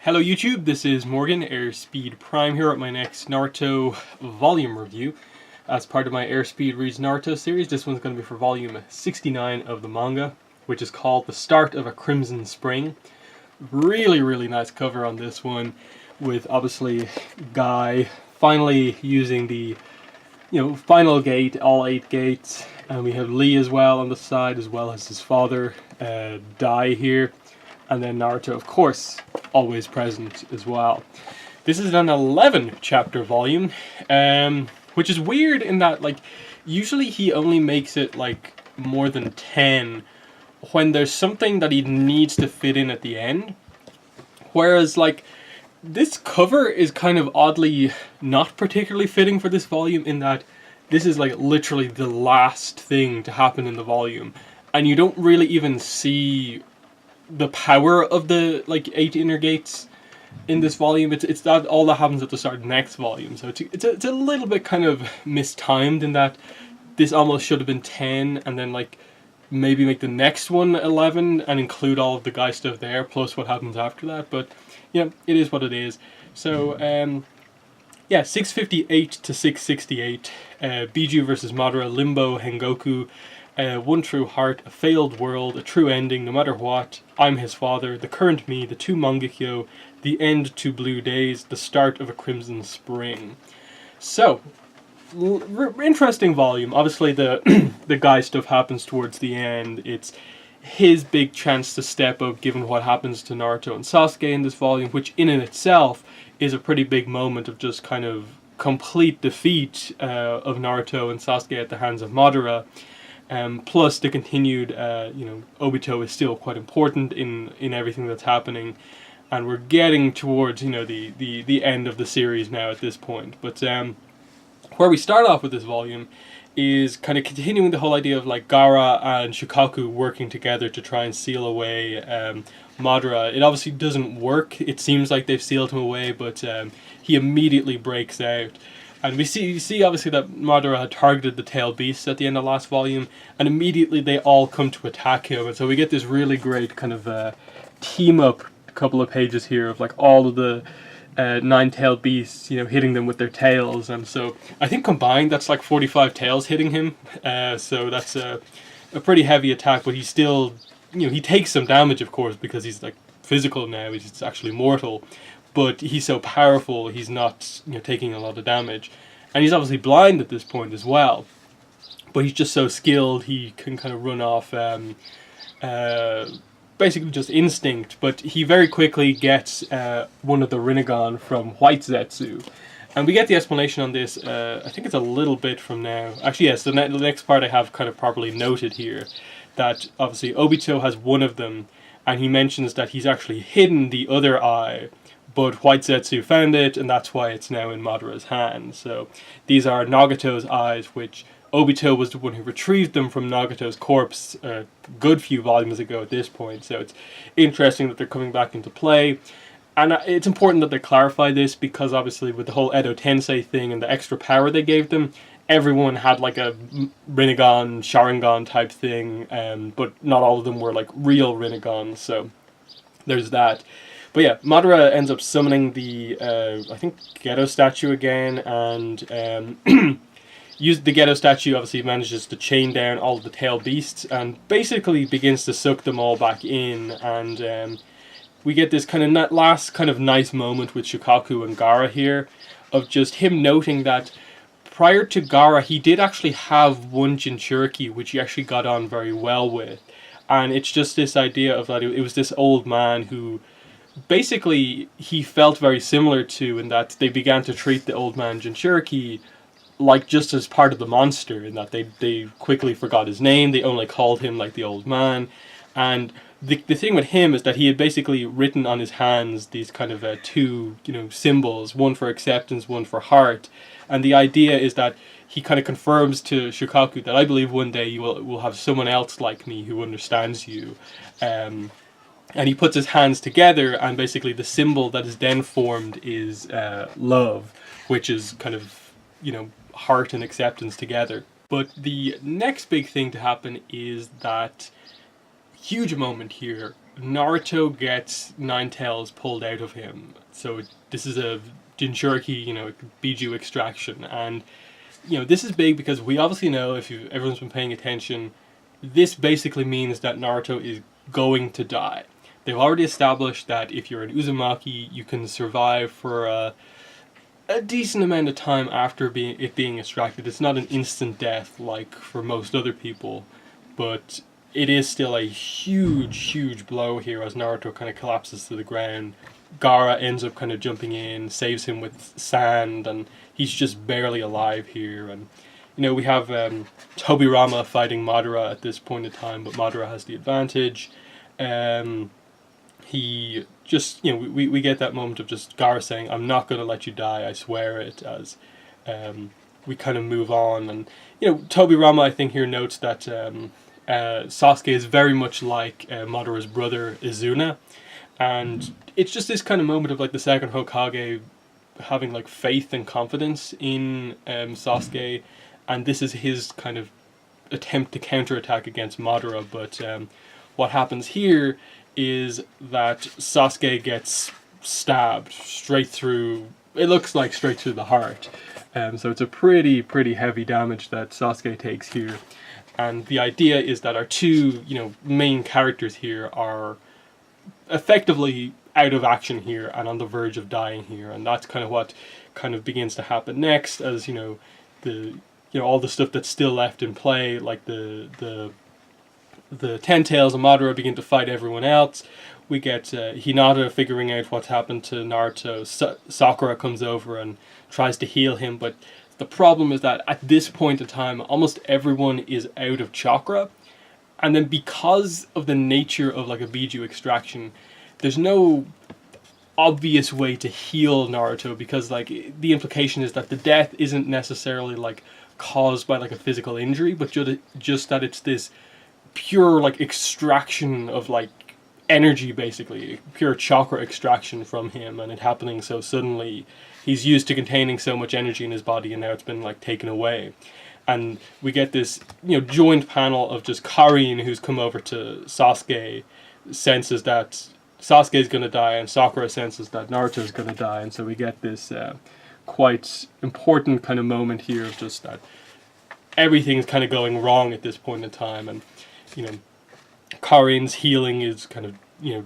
Hello YouTube, this is Morgan, Airspeed Prime here at my next Naruto volume review. As part of my Airspeed Reads Naruto series, this one's going to be for volume 69 of the manga, which is called The Start of a Crimson Spring. Really nice cover on this one, with obviously Guy finally using the final gate, all 8 gates, and we have Lee as well on the side, as well as his father, Dai here. And then Naruto, of course, always present as well. This is an 11 chapter volume, which is weird in that, like, usually he only makes it, like, more than 10 when there's something that he needs to fit in at the end. Whereas, like, this cover is kind of oddly not particularly fitting for this volume in that this is, like, literally the last thing to happen in the volume. And you don't really even see the power of the 8 inner gates in this volume. It's that all that happens at the start of the next volume, so it's a little bit kind of mistimed in that this almost should have been 10 and then maybe make the next one 11 and include all of the guy stuff there plus what happens after that. But it is what it is. So 658 to 668, Biju versus Madara, Limbo, Hengoku, One True Heart, A Failed World, A True Ending, No Matter What, I'm His Father, The Current Me, The Two Mangekyo, The End to Blue Days, The Start of a Crimson Spring. So, interesting volume. Obviously the the guy stuff happens towards the end. It's his big chance to step up given what happens to Naruto and Sasuke in this volume, which in and itself is a pretty big moment of just kind of complete defeat of Naruto and Sasuke at the hands of Madara. Plus the continued, Obito is still quite important in everything that's happening, and we're getting towards, the end of the series now at this point. But where we start off with this volume is kind of continuing the whole idea of Gaara and Shukaku working together to try and seal away Madara. It obviously doesn't work. It seems like they've sealed him away, but he immediately breaks out. And we see obviously that Madara had targeted the tail beasts at the end of last volume, and immediately they all come to attack him. And so we get this really great kind of team up couple of pages here of all of the 9-tailed beasts, hitting them with their tails. And so I think combined that's 45 tails hitting him. So that's a pretty heavy attack, but he's still, he takes some damage, of course, because he's physical now. He's actually mortal. But he's so powerful, he's not taking a lot of damage. And he's obviously blind at this point as well. But he's just so skilled, he can kind of run off basically just instinct. But he very quickly gets one of the Rinnegan from White Zetsu. And we get the explanation on this, I think it's a little bit from now. Actually, yes, the next part I have kind of properly noted here. That obviously Obito has one of them, and he mentions that he's actually hidden the other eye. But White Zetsu found it, and that's why it's now in Madara's hand. So these are Nagato's eyes, which Obito was the one who retrieved them from Nagato's corpse a good few volumes ago at this point. So it's interesting that they're coming back into play. And it's important that they clarify this, because obviously with the whole Edo Tensei thing and the extra power they gave them, everyone had a Rinnegan, Sharingan type thing, but not all of them were real Rinnegan. So there's that. But yeah, Madara ends up summoning the, I think, Geto statue again, and the Geto statue obviously manages to chain down all of the tail beasts, and basically begins to suck them all back in, and we get this kind of last kind of nice moment with Shukaku and Gaara here, of just him noting that prior to Gaara, he did actually have one Jinchuriki, which he actually got on very well with, and it's just this idea of that it was this old man who basically he felt very similar to, in that they began to treat the old man Jinchuriki just as part of the monster, in that they quickly forgot his name, they only called him the old man. And the thing with him is that he had basically written on his hands these kind of two symbols, one for acceptance, one for heart. And the idea is that he kind of confirms to Shukaku that I believe one day you will have someone else like me who understands you. And he puts his hands together, and basically the symbol that is then formed is love, which is kind of, heart and acceptance together. But the next big thing to happen is that huge moment here Naruto gets Nine Tails pulled out of him. So this is a Jinchuriki, Biju extraction, and this is big because we obviously know, if everyone's been paying attention, this basically means that Naruto is going to die. They've already established that if you're an Uzumaki, you can survive for a decent amount of time after it being extracted. It's not an instant death like for most other people, but it is still a huge, huge blow here as Naruto kind of collapses to the ground. Gaara ends up kind of jumping in, saves him with sand, and he's just barely alive here. And we have Tobirama fighting Madara at this point in time, but Madara has the advantage. He just, we get that moment of just Gaara saying, "I'm not going to let you die, I swear it," as we kind of move on. And, Tobirama, I think, here notes that Sasuke is very much like Madara's brother, Izuna. And it's just this kind of moment of, like, the second Hokage having, like, faith and confidence in Sasuke. And this is his kind of attempt to counterattack against Madara. But what happens here is that Sasuke gets stabbed straight through, it looks like straight through the heart. So it's a pretty heavy damage that Sasuke takes here. And the idea is that our two, main characters here are effectively out of action here and on the verge of dying here. And that's kind of what kind of begins to happen next, as, all the stuff that's still left in play, like the Ten Tails and Madara begin to fight everyone else. We get Hinata figuring out what's happened to Naruto. Sakura comes over and tries to heal him, but the problem is that at this point in time, almost everyone is out of chakra. And then because of the nature of, like, a Biju extraction, there's no obvious way to heal Naruto, because, like, the implication is that the death isn't necessarily, like, caused by, like, a physical injury, but just that it's this pure, like, extraction of, like, energy, basically, pure chakra extraction from him, and it happening so suddenly. He's used to containing so much energy in his body, and now it's been, like, taken away. And we get this, joined panel of just Karin, who's come over to Sasuke, senses that Sasuke is going to die, and Sakura senses that Naruto is going to die, and so we get this quite important kind of moment here of just that everything's kind of going wrong at this point in time. And Karin's healing is kind of,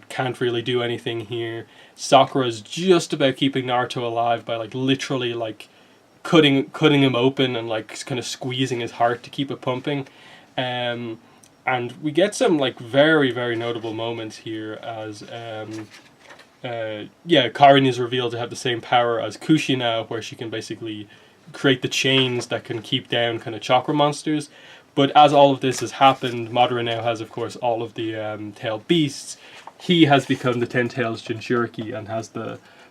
can't really do anything here. Sakura's just about keeping Naruto alive by, like, literally, like, cutting him open and, like, kind of squeezing his heart to keep it pumping. And we get some, like, very, very notable moments here as Karin is revealed to have the same power as Kushina, where she can basically create the chains that can keep down kind of chakra monsters. But as all of this has happened, Madara now has, of course, all of the tailed beasts. He has become the Ten Tails Jinchuriki and has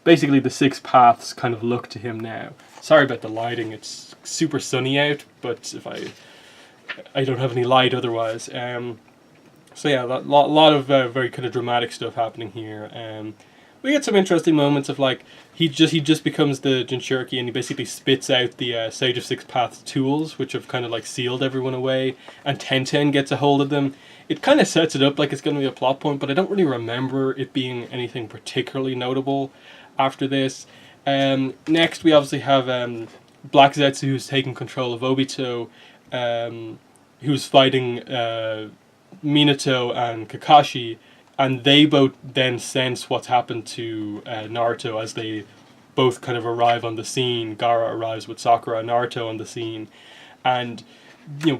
basically the 6 paths kind of look to him now. Sorry about the lighting, it's super sunny out, but if I don't have any light otherwise. So yeah, a lot of very kind of dramatic stuff happening here. We get some interesting moments of, like, he just becomes the Jinchuriki, and he basically spits out the Sage of Six Paths tools, which have kind of, like, sealed everyone away, and Tenten gets a hold of them. It kind of sets it up like it's going to be a plot point, but I don't really remember it being anything particularly notable after this. Next, we obviously have Black Zetsu, who's taking control of Obito, who's fighting Minato and Kakashi, and they both then sense what's happened to Naruto as they both kind of arrive on the scene. Gaara arrives with Sakura and Naruto on the scene. And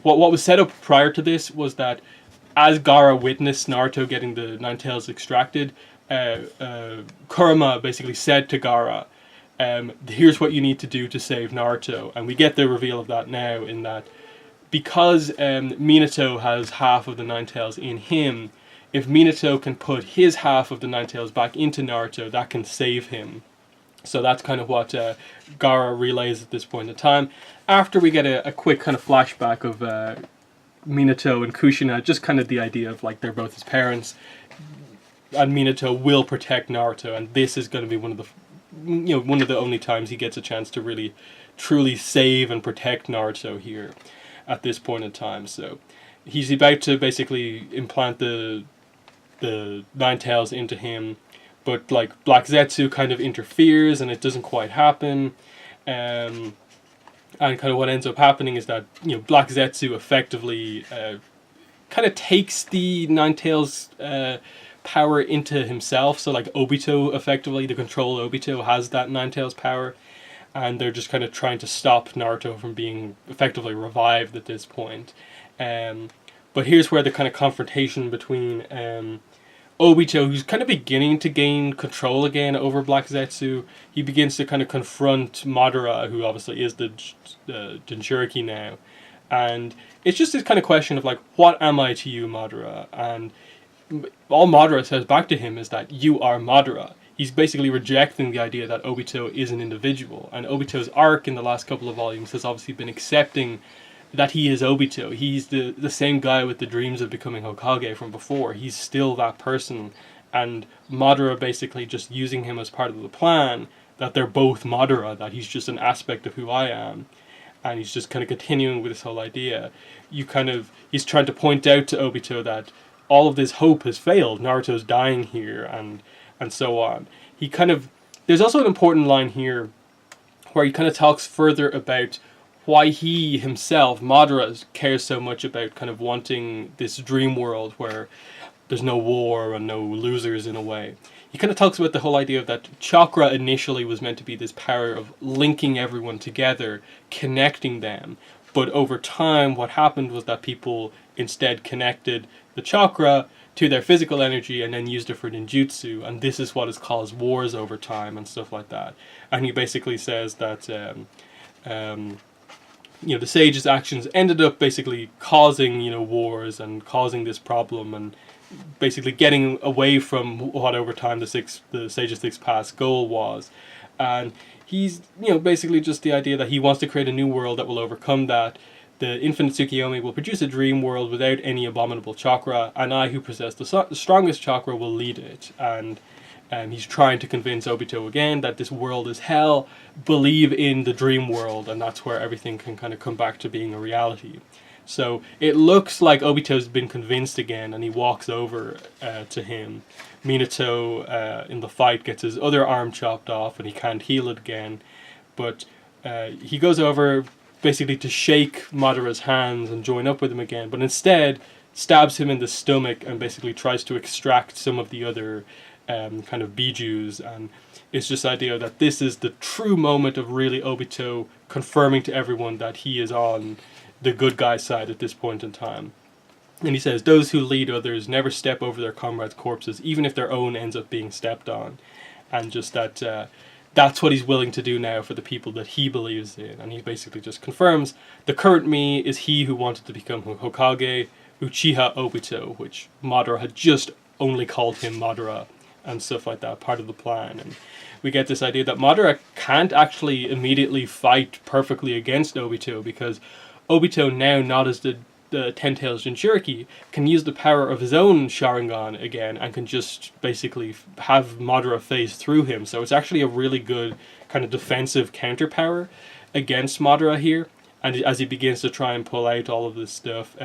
what was set up prior to this was that as Gaara witnessed Naruto getting the Nine Tails extracted, Kurama basically said to Gaara, here's what you need to do to save Naruto. And we get the reveal of that now, in that because Minato has half of the Nine Tails in him, if Minato can put his half of the Nine Tails back into Naruto, that can save him. So that's kind of what Gaara relays at this point in time. After we get a quick kind of flashback of Minato and Kushina, just kind of the idea of, like, they're both his parents, and Minato will protect Naruto, and this is going to be one of the only times he gets a chance to really truly save and protect Naruto here at this point in time. So he's about to basically implant the the Nine Tails into him, but like Black Zetsu kind of interferes and it doesn't quite happen. And kind of what ends up happening is that Black Zetsu effectively kind of takes the Nine Tails power into himself. So like Obito, effectively the control Obito has that Nine Tails power, and they're just kind of trying to stop Naruto from being effectively revived at this point. But here's where the kind of confrontation between Obito, who's kind of beginning to gain control again over Black Zetsu, he begins to kind of confront Madara, who obviously is the Jinchuriki now. And it's just this kind of question of like, what am I to you, Madara? And all Madara says back to him is that you are Madara. He's basically rejecting the idea that Obito is an individual. And Obito's arc in the last couple of volumes has obviously been accepting that he is Obito. He's the same guy with the dreams of becoming Hokage from before. He's still that person. And Madara basically just using him as part of the plan, that they're both Madara, that he's just an aspect of who I am. And he's just kind of continuing with this whole idea. He's trying to point out to Obito that all of this hope has failed. Naruto's dying here, and so on. There's also an important line here where he kind of talks further about why he himself, Madara, cares so much about kind of wanting this dream world where there's no war and no losers in a way. He kind of talks about the whole idea of that chakra initially was meant to be this power of linking everyone together, connecting them. But over time, what happened was that people instead connected the chakra to their physical energy and then used it for ninjutsu. And this is what has caused wars over time and stuff like that. And he basically says that the sage's actions ended up basically causing wars and causing this problem, and basically getting away from what over time the sage's sixth path goal was. And he's basically just the idea that he wants to create a new world that will overcome that. The infinite Tsukiyomi will produce a dream world without any abominable chakra, and I, who possess the strongest chakra, will lead it. And he's trying to convince Obito again that this world is hell, believe in the dream world, and that's where everything can kind of come back to being a reality. So it looks like Obito's been convinced again, and he walks over to him. Minato, in the fight, gets his other arm chopped off, and he can't heal it again. But he goes over basically to shake Madara's hands and join up with him again, but instead stabs him in the stomach and basically tries to extract some of the other kind of bijus. And it's just the idea that this is the true moment of really Obito confirming to everyone that he is on the good guy's side at this point in time. And he says, those who lead others never step over their comrades' corpses, even if their own ends up being stepped on. And just that's what he's willing to do now for the people that he believes in. And he basically just confirms the current me is he who wanted to become Hokage, Uchiha Obito, which Madara had just only called him Madara and stuff like that, part of the plan. And we get this idea that Madara can't actually immediately fight perfectly against Obito, because Obito, now not as the Ten-Tails Jinchuriki, can use the power of his own Sharingan again and can just basically have Madara phase through him. So it's actually a really good kind of defensive counter power against Madara here. And as he begins to try and pull out all of this stuff,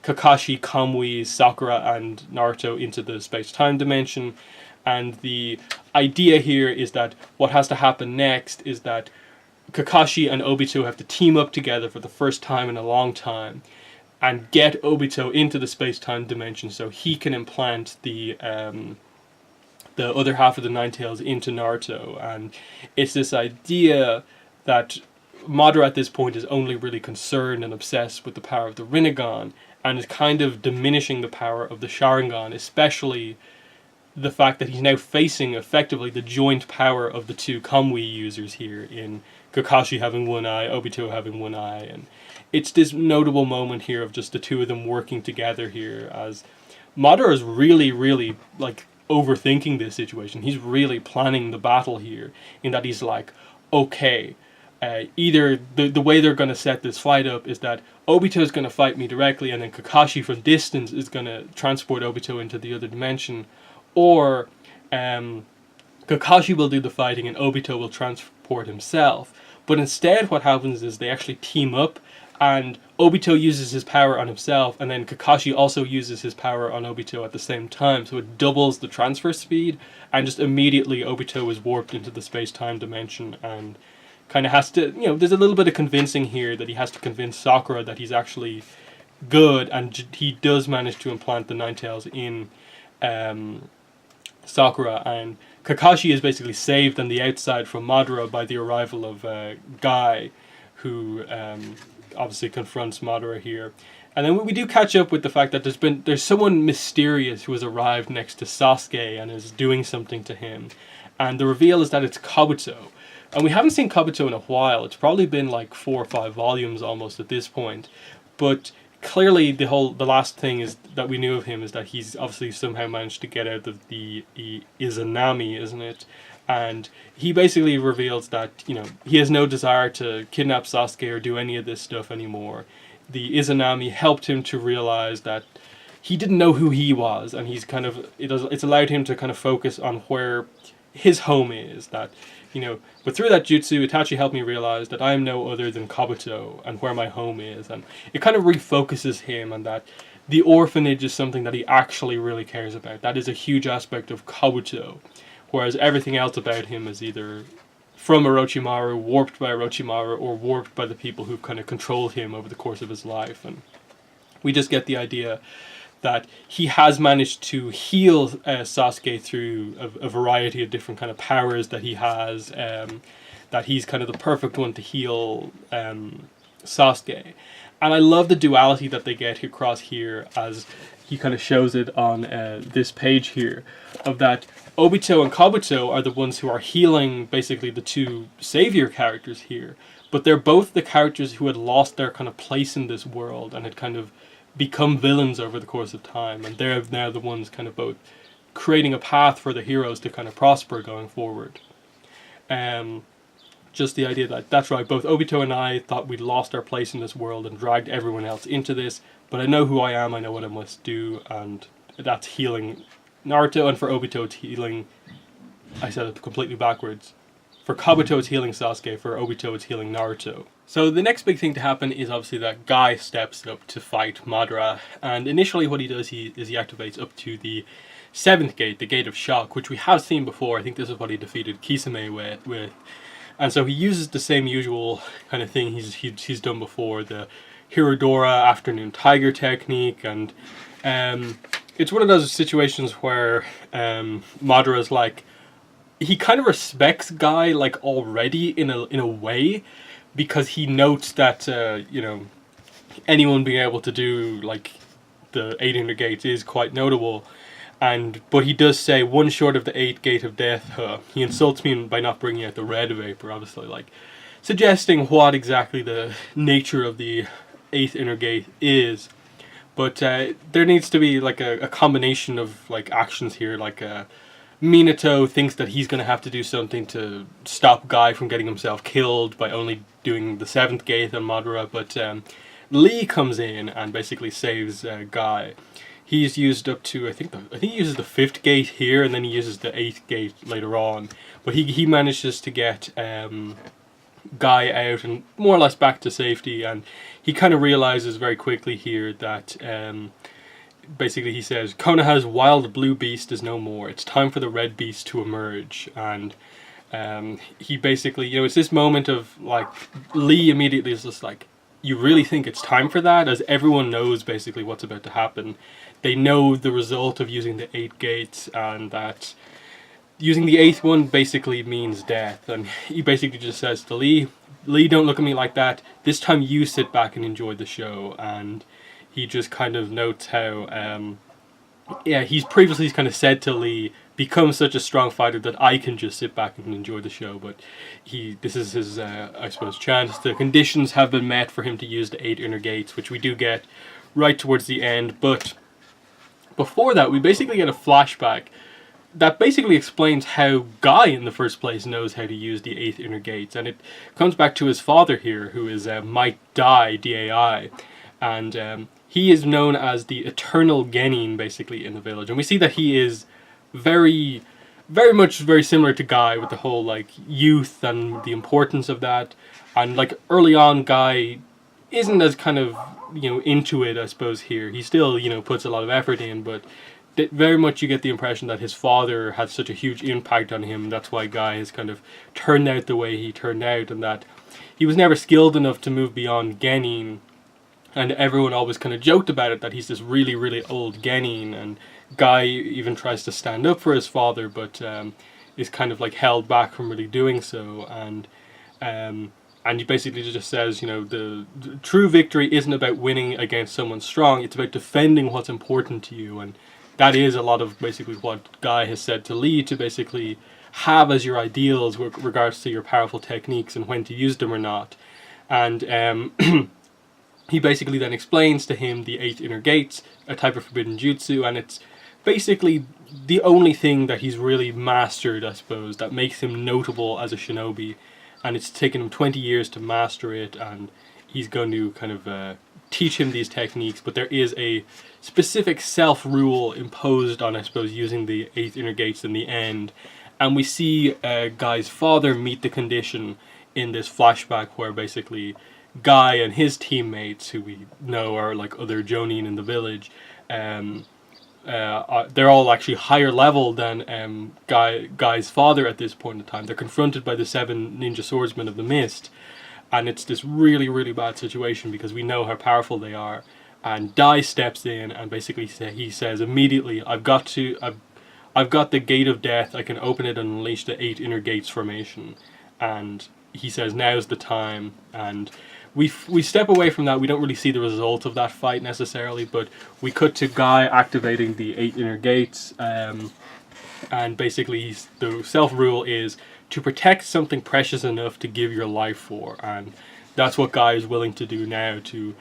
Kakashi, Kamui, Sakura, and Naruto into the space-time dimension. And the idea here is that what has to happen next is that Kakashi and Obito have to team up together for the first time in a long time and get Obito into the space-time dimension so he can implant the other half of the Nine Tails into Naruto. And it's this idea that Madara at this point is only really concerned and obsessed with the power of the Rinnegan, and is kind of diminishing the power of the Sharingan, especially the fact that he's now facing effectively the joint power of the two Kamui users here, in Kakashi having one eye, Obito having one eye. And it's this notable moment here of just the two of them working together here, as Madara is really, really like overthinking this situation. He's really planning the battle here, in that he's like, okay, either the way they're going to set this fight up is that Obito is going to fight me directly, and then Kakashi from distance is going to transport Obito into the other dimension, or Kakashi will do the fighting and Obito will transport himself. But instead what happens is they actually team up, and Obito uses his power on himself, and then Kakashi also uses his power on Obito at the same time, so it doubles the transfer speed, and just immediately Obito is warped into the space-time dimension, and kind of has to, there's a little bit of convincing here that he has to convince Sakura that he's actually good, and he does manage to implant the Nine Tails in Sakura, and Kakashi is basically saved on the outside from Madara by the arrival of Guy, who obviously confronts Madara here. And then we do catch up with the fact that there's someone mysterious who has arrived next to Sasuke and is doing something to him. And the reveal is that it's Kabuto. And we haven't seen Kabuto in a while. It's probably been like 4 or 5 volumes almost at this point. But clearly the last thing is that we knew of him is that he's obviously somehow managed to get out of the Izanami, isn't it? And he basically reveals that, he has no desire to kidnap Sasuke or do any of this stuff anymore. The Izanami helped him to realize that he didn't know who he was, and he's it's allowed him to kind of focus on where his home is. That, but through that jutsu, Itachi helped me realize that I am no other than Kabuto and where my home is. And it kind of refocuses him on that the orphanage is something that he actually really cares about. That is a huge aspect of Kabuto. Whereas everything else about him is either from Orochimaru, warped by Orochimaru, or warped by the people who kind of controlled him over the course of his life. And we just get the idea that he has managed to heal Sasuke through a variety of different kind of powers that he has, that he's kind of the perfect one to heal Sasuke. And I love the duality that they get across here, as he kind of shows it on this page here, of that Obito and Kabuto are the ones who are healing basically the two savior characters here, but they're both the characters who had lost their kind of place in this world and had kind of become villains over the course of time, and they're now the ones kind of both creating a path for the heroes to kind of prosper going forward. Just the idea that, that's right, both Obito and I thought we'd lost our place in this world and dragged everyone else into this, but I know who I am, I know what I must do, and that's healing Naruto, and for Obito it's healing, I said it completely backwards, for Kabuto it's healing Sasuke, for Obito it's healing Naruto. So the next big thing to happen is obviously that Guy steps up to fight Madara, and initially what he does is he activates up to the 7th gate, the Gate of Shock, which we have seen before. I think this is what he defeated Kisame with. And so he uses the same usual kind of thing he's done before, the Hirodora Afternoon Tiger technique, and it's one of those situations where Madara's like, he kind of respects Guy like already in a way, because he notes that anyone being able to do like the 800 gates is quite notable. But he does say, one short of the 8th gate of death, he insults me by not bringing out the red vapor, obviously, like, suggesting what exactly the nature of the 8th inner gate is. But there needs to be, like, a combination of, like, actions here, like, Minato thinks that he's going to have to do something to stop Guy from getting himself killed by only doing the 7th gate on Madara, but Lee comes in and basically saves Guy. He's used up to, I think he uses the 5th gate here, and then he uses the 8th gate later on. But he manages to get Guy out and more or less back to safety, and he kind of realizes very quickly here that basically he says, Konoha's wild blue beast is no more. It's time for the red beast to emerge. And he basically, it's this moment of, like, Lee immediately is just like, you really think it's time for that? As everyone knows basically what's about to happen. They know the result of using the 8 gates, and that using the 8th one basically means death. And he basically just says to Lee, don't look at me like that. This time you sit back and enjoy the show. And he just kind of notes how, he's previously kind of said to Lee, become such a strong fighter that I can just sit back and enjoy the show. But this is his, I suppose, chance. The conditions have been met for him to use the 8 inner gates, which we do get right towards the end. But before that, we basically get a flashback that basically explains how Guy in the first place knows how to use the 8th inner gates. And it comes back to his father here, who is Might Dai, D-A-I. And he is known as the Eternal Genin, basically, in the village. And we see that he is very, very much very similar to Guy with the whole, like, youth and the importance of that. And, like, early on, Guy isn't as kind of, into it, I suppose, here. He still, puts a lot of effort in, but very much you get the impression that his father had such a huge impact on him. That's why Guy has kind of turned out the way he turned out, and that he was never skilled enough to move beyond Genin. And everyone always kind of joked about it, that he's this really, really old Genin, and Guy even tries to stand up for his father, but is kind of like held back from really doing so. And he basically just says, the true victory isn't about winning against someone strong, it's about defending what's important to you. And that is a lot of basically what Guy has said to Lee, to basically have as your ideals with regards to your powerful techniques and when to use them or not. And he basically then explains to him the 8 inner gates, a type of forbidden jutsu, and it's basically the only thing that he's really mastered, I suppose, that makes him notable as a shinobi. And it's taken him 20 years to master it, and he's going to kind of teach him these techniques, but there is a specific self-rule imposed on, I suppose, using the 8 inner gates in the end. And we see Guy's father meet the condition in this flashback, where basically Guy and his teammates, who we know are like other Jonin in the village, they're all actually higher level than Guy's father at this point in time. They're confronted by the 7 ninja swordsmen of the mist, and it's this really, really bad situation because we know how powerful they are. And Dai steps in and basically he says immediately, I've got the gate of death, I can open it and unleash the 8 inner gates formation. And he says now's the time, and we step away from that. We don't really see the result of that fight necessarily, but we cut to Guy activating the 8 inner gates, and basically the self-rule is to protect something precious enough to give your life for, and that's what Guy is willing to do now to,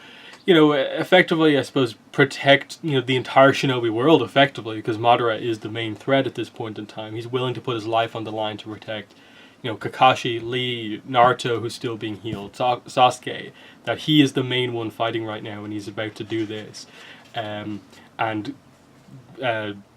effectively, I suppose, protect, the entire shinobi world, effectively, because Madara is the main threat at this point in time. He's willing to put his life on the line to protect, Kakashi, Lee, Naruto, who's still being healed, Sasuke, that he is the main one fighting right now, and he's about to do this. And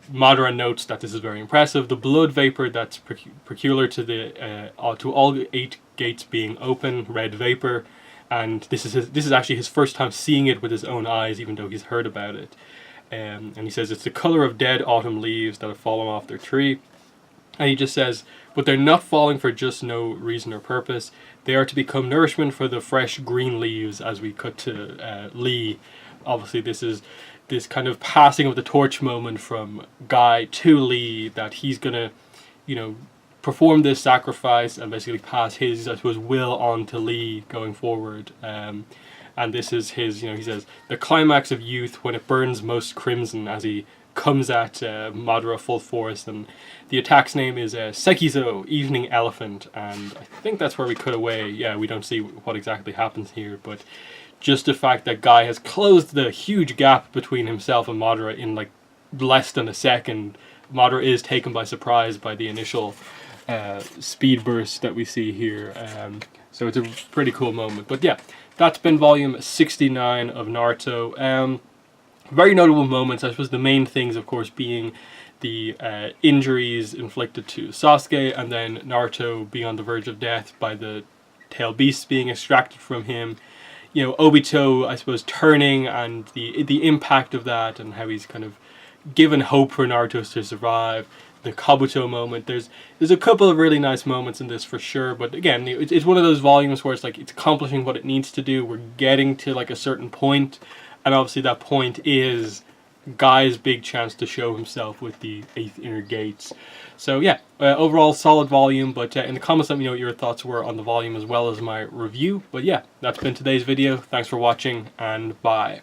Madara notes that this is very impressive. The blood vapor that's peculiar to to all 8 gates being open, red vapor, and this is actually his first time seeing it with his own eyes, even though he's heard about it. And he says it's the color of dead autumn leaves that have fallen off their tree. And he just says, but they're not falling for just no reason or purpose. They are to become nourishment for the fresh green leaves. As we cut to Lee, obviously this is this kind of passing of the torch moment from Guy to Lee, that he's gonna, perform this sacrifice and basically pass his, I suppose, will on to Lee going forward. And this is his, he says, the climax of youth when it burns most crimson, as he comes at Madara full force, and the attack's name is Sekizo, Evening Elephant, and I think that's where we cut away. Yeah, we don't see what exactly happens here, but just the fact that Guy has closed the huge gap between himself and Madara in like less than a second. Madara is taken by surprise by the initial speed burst that we see here, so it's a pretty cool moment. But yeah, that's been volume 69 of Naruto. Very notable moments, I suppose the main things, of course, being the injuries inflicted to Sasuke, and then Naruto being on the verge of death by the tail beasts being extracted from him. Obito, I suppose, turning, and the impact of that, and how he's kind of given hope for Naruto to survive. The Kabuto moment. There's a couple of really nice moments in this for sure, but again, it's one of those volumes where it's like it's accomplishing what it needs to do. We're getting to like a certain point, and obviously that point is Guy's big chance to show himself with the 8th inner gates. So yeah, overall solid volume, but in the comments let me know what your thoughts were on the volume as well as my review. But yeah, that's been today's video. Thanks for watching, and bye.